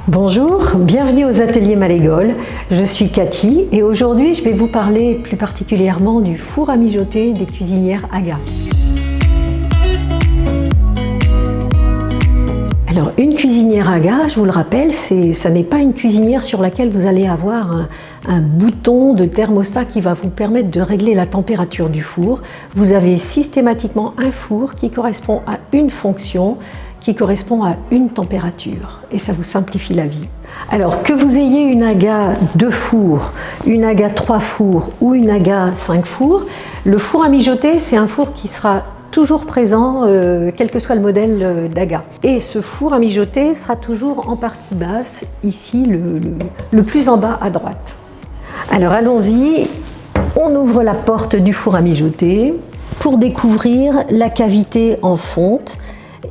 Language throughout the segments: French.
Bonjour, bienvenue aux ateliers Malégole. Je suis Cathy et aujourd'hui je vais vous parler plus particulièrement du four à mijoter des cuisinières Aga. Alors une cuisinière Aga, je vous le rappelle, ça n'est pas une cuisinière sur laquelle vous allez avoir un bouton de thermostat qui va vous permettre de régler la température du four. Vous avez systématiquement un four qui correspond à une fonction, qui correspond à une température et ça vous simplifie la vie. Alors que vous ayez une Aga 2 fours, une Aga 3 fours ou une Aga 5 fours, le four à mijoter c'est un four qui sera toujours présent quel que soit le modèle d'Aga. Et ce four à mijoter sera toujours en partie basse, ici le plus en bas à droite. Alors allons-y, on ouvre la porte du four à mijoter pour découvrir la cavité en fonte.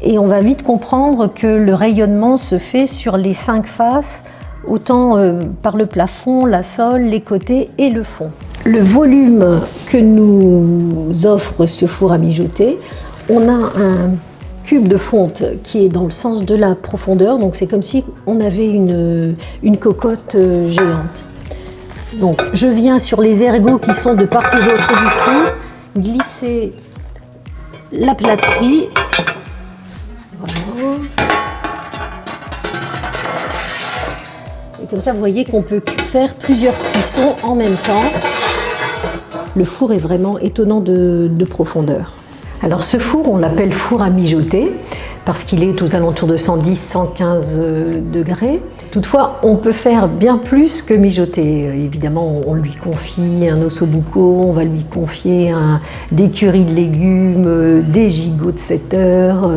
Et on va vite comprendre que le rayonnement se fait sur les 5 faces, autant par le plafond, la sole, les côtés et le fond. Le volume que nous offre ce four à mijoter, on a un cube de fonte qui est dans le sens de la profondeur, donc c'est comme si on avait une cocotte géante. Donc je viens sur les ergots qui sont de part et d'autre du four, glisser la plâtrerie. Et comme ça, vous voyez qu'on peut faire plusieurs cuissons en même temps. Le four est vraiment étonnant de profondeur. Alors ce four, on l'appelle four à mijoter parce qu'il est aux alentours de 110-115 degrés. Toutefois, on peut faire bien plus que mijoter. Évidemment, on lui confie un ossobuco, on va lui confier des currys de légumes, des gigots de 7 heures.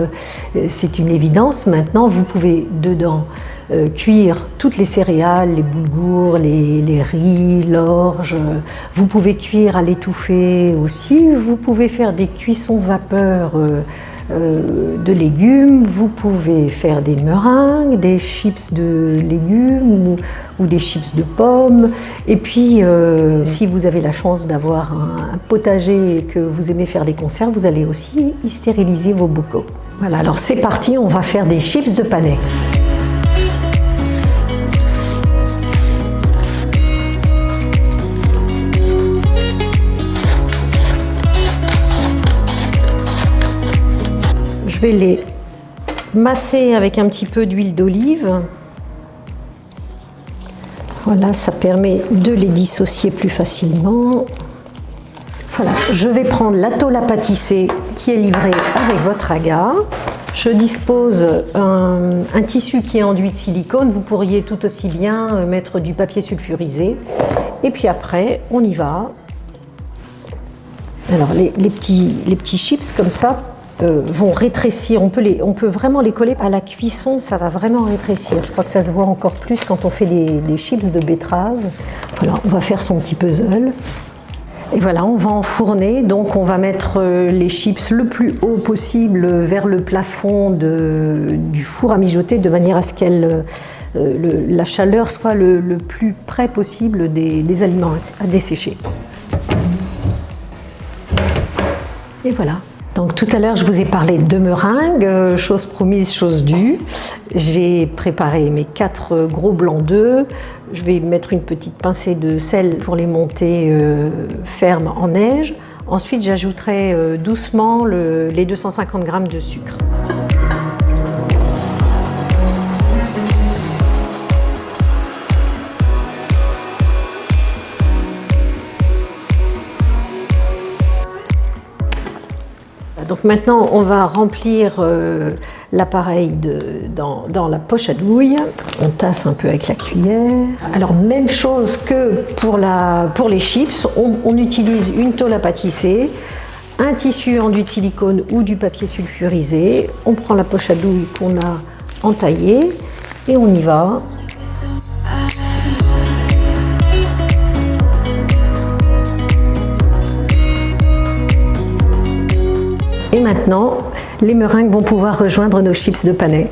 C'est une évidence. Maintenant, vous pouvez dedans cuire toutes les céréales, les boulgours, les riz, l'orge. Vous pouvez cuire à l'étouffée aussi. Vous pouvez faire des cuissons vapeur de légumes, vous pouvez faire des meringues, des chips de légumes ou des chips de pommes. Et puis, si vous avez la chance d'avoir un potager et que vous aimez faire des conserves, vous allez aussi y stériliser vos bocaux. Voilà, alors c'est parti, on va faire des chips de panais. Je vais les masser avec un petit peu d'huile d'olive. Voilà, ça permet de les dissocier plus facilement. Voilà, je vais prendre la tôle à pâtisser qui est livrée avec votre Aga. Je dispose un tissu qui est enduit de silicone. Vous pourriez tout aussi bien mettre du papier sulfurisé. Et puis après, on y va. Alors les petits chips comme ça, vont rétrécir, on peut vraiment les coller à la cuisson, ça va vraiment rétrécir. Je crois que ça se voit encore plus quand on fait des chips de betterave. Voilà, on va faire son petit puzzle. Et voilà, on va enfourner, donc on va mettre les chips le plus haut possible vers le plafond du four à mijoter de manière à ce que la chaleur soit le plus près possible des aliments à dessécher. Et voilà. Donc tout à l'heure, je vous ai parlé de meringues, chose promise, chose due. J'ai préparé mes 4 gros blancs d'œufs. Je vais mettre une petite pincée de sel pour les monter fermes en neige. Ensuite, j'ajouterai doucement les 250 g de sucre. Donc maintenant, on va remplir l'appareil dans la poche à douille. On tasse un peu avec la cuillère. Alors même chose que pour les chips, on utilise une tôle à pâtisser, un tissu enduit de silicone ou du papier sulfurisé. On prend la poche à douille qu'on a entaillée et on y va. Et maintenant, les meringues vont pouvoir rejoindre nos chips de panais.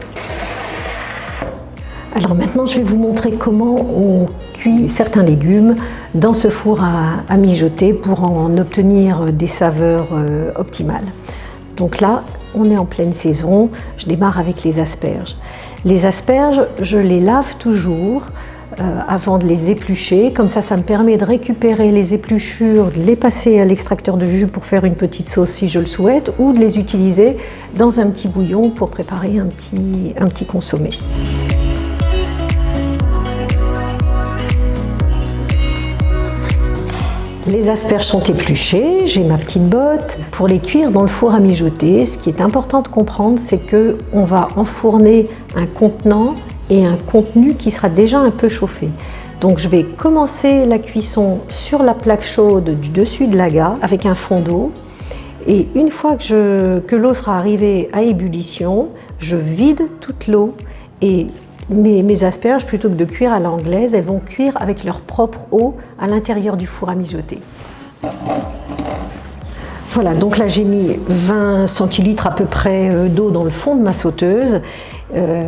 Alors maintenant, je vais vous montrer comment on cuit certains légumes dans ce four à mijoter pour en obtenir des saveurs optimales. Donc là, on est en pleine saison, je démarre avec les asperges. Les asperges, je les lave toujours avant de les éplucher, comme ça me permet de récupérer les épluchures, de les passer à l'extracteur de jus pour faire une petite sauce si je le souhaite, ou de les utiliser dans un petit bouillon pour préparer un petit consommé. Les asperges sont épluchées, j'ai ma petite botte pour les cuire dans le four à mijoter. Ce qui est important de comprendre, c'est qu'on va enfourner un contenant et un contenu qui sera déjà un peu chauffé. Donc je vais commencer la cuisson sur la plaque chaude du dessus de l'aga avec un fond d'eau. Et une fois que l'eau sera arrivée à ébullition, je vide toute l'eau et mes asperges, plutôt que de cuire à l'anglaise, elles vont cuire avec leur propre eau à l'intérieur du four à mijoter. Voilà, donc là j'ai mis 20 centilitres à peu près d'eau dans le fond de ma sauteuse.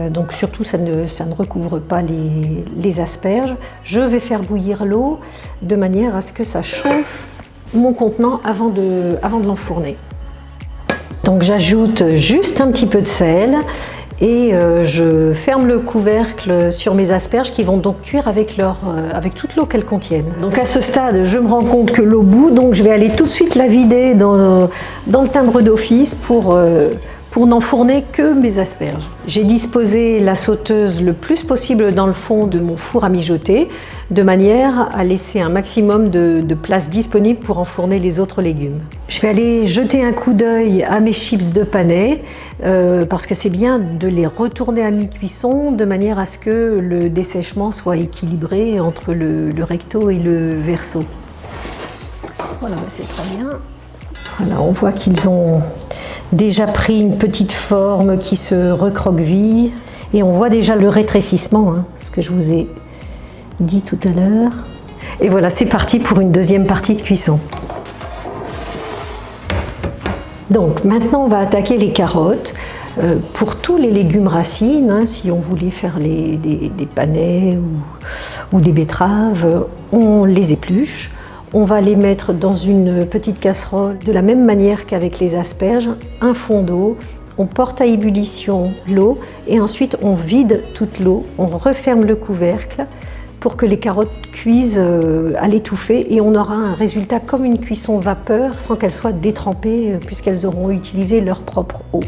Donc surtout ça ne recouvre pas les asperges. Je vais faire bouillir l'eau de manière à ce que ça chauffe mon contenant avant de l'enfourner. Donc j'ajoute juste un petit peu de sel et je ferme le couvercle sur mes asperges qui vont donc cuire avec toute l'eau qu'elles contiennent. Donc à ce stade, je me rends compte que l'eau bout, donc je vais aller tout de suite la vider dans le timbre d'office pour n'enfourner que mes asperges. J'ai disposé la sauteuse le plus possible dans le fond de mon four à mijoter, de manière à laisser un maximum de place disponible pour enfourner les autres légumes. Je vais aller jeter un coup d'œil à mes chips de panais, parce que c'est bien de les retourner à mi-cuisson, de manière à ce que le dessèchement soit équilibré entre le recto et le verso. Voilà, c'est très bien. Voilà, on voit qu'ils ont déjà pris une petite forme qui se recroqueville et on voit déjà le rétrécissement, ce que je vous ai dit tout à l'heure. Et voilà, c'est parti pour une deuxième partie de cuisson. Donc maintenant on va attaquer les carottes. Pour tous les légumes racines, si on voulait faire des panais ou des betteraves, on les épluche. On va les mettre dans une petite casserole de la même manière qu'avec les asperges, un fond d'eau, on porte à ébullition l'eau et ensuite on vide toute l'eau, on referme le couvercle pour que les carottes cuisent à l'étouffer et on aura un résultat comme une cuisson vapeur sans qu'elles soient détrempées puisqu'elles auront utilisé leur propre eau.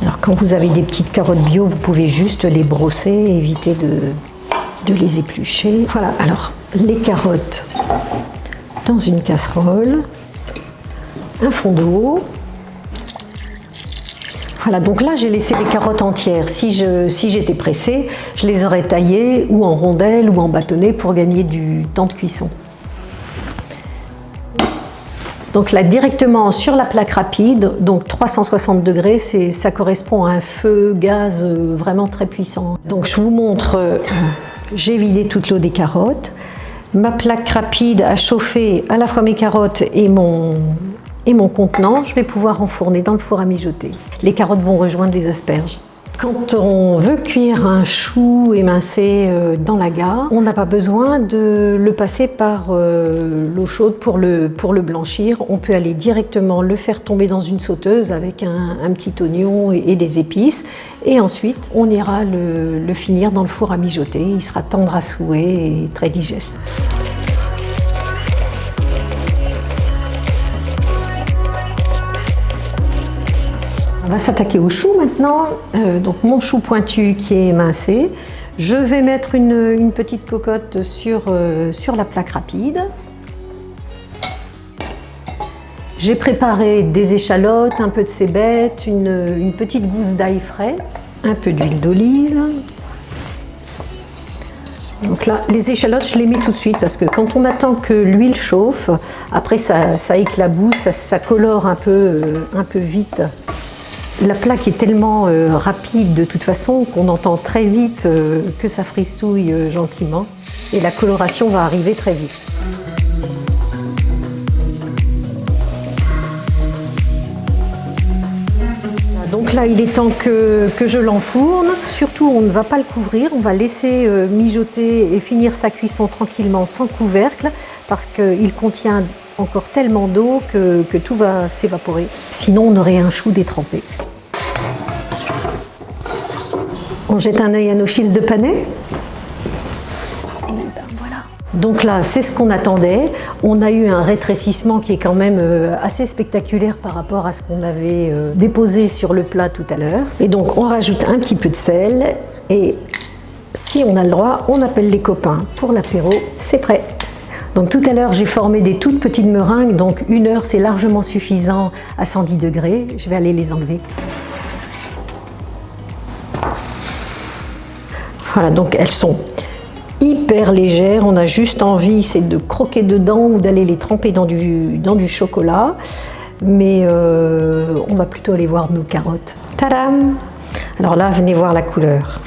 Alors quand vous avez des petites carottes bio, vous pouvez juste les brosser, éviter de les éplucher. Voilà, alors les carottes dans une casserole, un fond d'eau. Voilà, donc là j'ai laissé les carottes entières. Si j'étais pressée, je les aurais taillées ou en rondelles ou en bâtonnets pour gagner du temps de cuisson. Donc là, directement sur la plaque rapide, donc 360 degrés, ça correspond à un feu gaz vraiment très puissant. Donc je vous montre, j'ai vidé toute l'eau des carottes. Ma plaque rapide a chauffé à la fois mes carottes et mon contenant. Je vais pouvoir enfourner dans le four à mijoter. Les carottes vont rejoindre les asperges. Quand on veut cuire un chou émincé dans l'aga, on n'a pas besoin de le passer par l'eau chaude pour le blanchir. On peut aller directement le faire tomber dans une sauteuse avec un petit oignon et des épices. Et ensuite, on ira le finir dans le four à mijoter. Il sera tendre à souhait et très digeste. On va s'attaquer au chou maintenant. Donc mon chou pointu qui est émincé. Je vais mettre une petite cocotte sur la plaque rapide. J'ai préparé des échalotes, un peu de cébette, une petite gousse d'ail frais, un peu d'huile d'olive. Donc là, les échalotes, je les mets tout de suite parce que quand on attend que l'huile chauffe, après ça éclabousse, ça colore un peu vite. La plaque est tellement rapide de toute façon qu'on entend très vite que ça fristouille gentiment et la coloration va arriver très vite. Donc là, il est temps que je l'enfourne. Surtout, on ne va pas le couvrir, on va laisser mijoter et finir sa cuisson tranquillement sans couvercle parce qu'il contient encore tellement d'eau que tout va s'évaporer. Sinon, on aurait un chou détrempé. On jette un œil à nos chips de panais. Et ben voilà. Donc là, c'est ce qu'on attendait. On a eu un rétrécissement qui est quand même assez spectaculaire par rapport à ce qu'on avait déposé sur le plat tout à l'heure. Et donc, on rajoute un petit peu de sel. Et si on a le droit, on appelle les copains pour l'apéro. C'est prêt. Donc tout à l'heure, j'ai formé des toutes petites meringues. Donc 1 heure, c'est largement suffisant à 110 degrés. Je vais aller les enlever. Voilà, donc elles sont hyper légères, on a juste envie, c'est de croquer dedans ou d'aller les tremper dans du chocolat. Mais on va plutôt aller voir nos carottes. Tadam! Alors là, venez voir la couleur.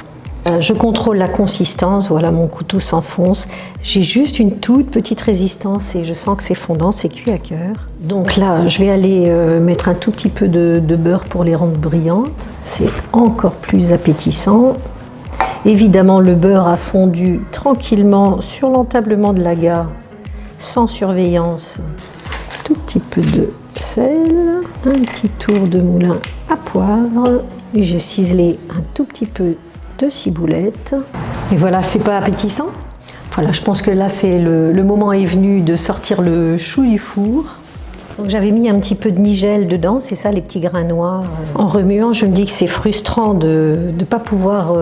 Je contrôle la consistance, voilà, mon couteau s'enfonce. J'ai juste une toute petite résistance et je sens que c'est fondant, c'est cuit à cœur. Donc là, je vais aller mettre un tout petit peu de beurre pour les rendre brillantes. C'est encore plus appétissant. Évidemment, le beurre a fondu tranquillement sur l'entablement de la gare, sans surveillance. Tout petit peu de sel, un petit tour de moulin à poivre. Et j'ai ciselé un tout petit peu de ciboulette. Et voilà, c'est pas appétissant? Voilà, je pense que là, c'est le moment est venu de sortir le chou du four. Donc j'avais mis un petit peu de nigel dedans, c'est ça les petits grains noirs. En remuant, je me dis que c'est frustrant de ne pas pouvoir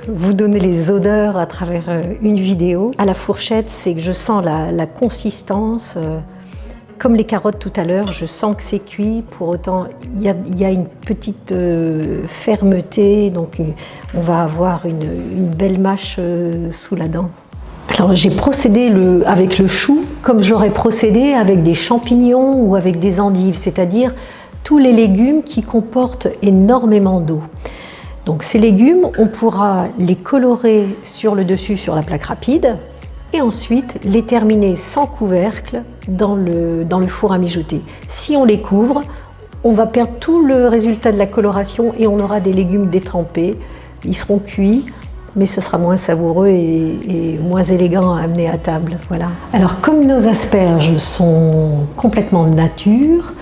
vous donner les odeurs à travers une vidéo. À la fourchette, c'est que je sens la consistance. Comme les carottes tout à l'heure, je sens que c'est cuit. Pour autant, il y a une petite fermeté, donc on va avoir une belle mâche sous la dent. Alors j'ai procédé avec le chou comme j'aurais procédé avec des champignons ou avec des endives, c'est-à-dire tous les légumes qui comportent énormément d'eau. Donc ces légumes, on pourra les colorer sur le dessus sur la plaque rapide et ensuite les terminer sans couvercle dans le four à mijoter. Si on les couvre, on va perdre tout le résultat de la coloration et on aura des légumes détrempés. Ils seront cuits, mais ce sera moins savoureux et moins élégant à amener à table. Voilà. Alors comme nos asperges sont complètement nature,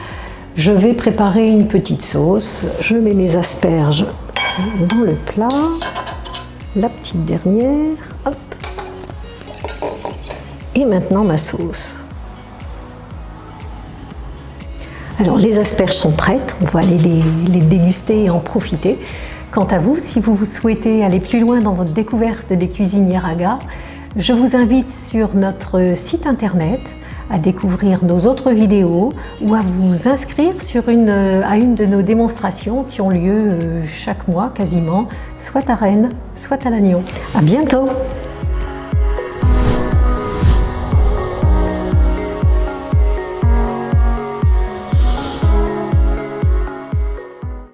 je vais préparer une petite sauce. Je mets mes asperges dans le plat, la petite dernière, hop. Et maintenant ma sauce. Alors les asperges sont prêtes, on va aller les déguster et en profiter. Quant à vous, si vous souhaitez aller plus loin dans votre découverte des cuisinières Aga, je vous invite sur notre site internet à découvrir nos autres vidéos ou à vous inscrire à une de nos démonstrations qui ont lieu chaque mois quasiment, soit à Rennes, soit à Lannion. À bientôt!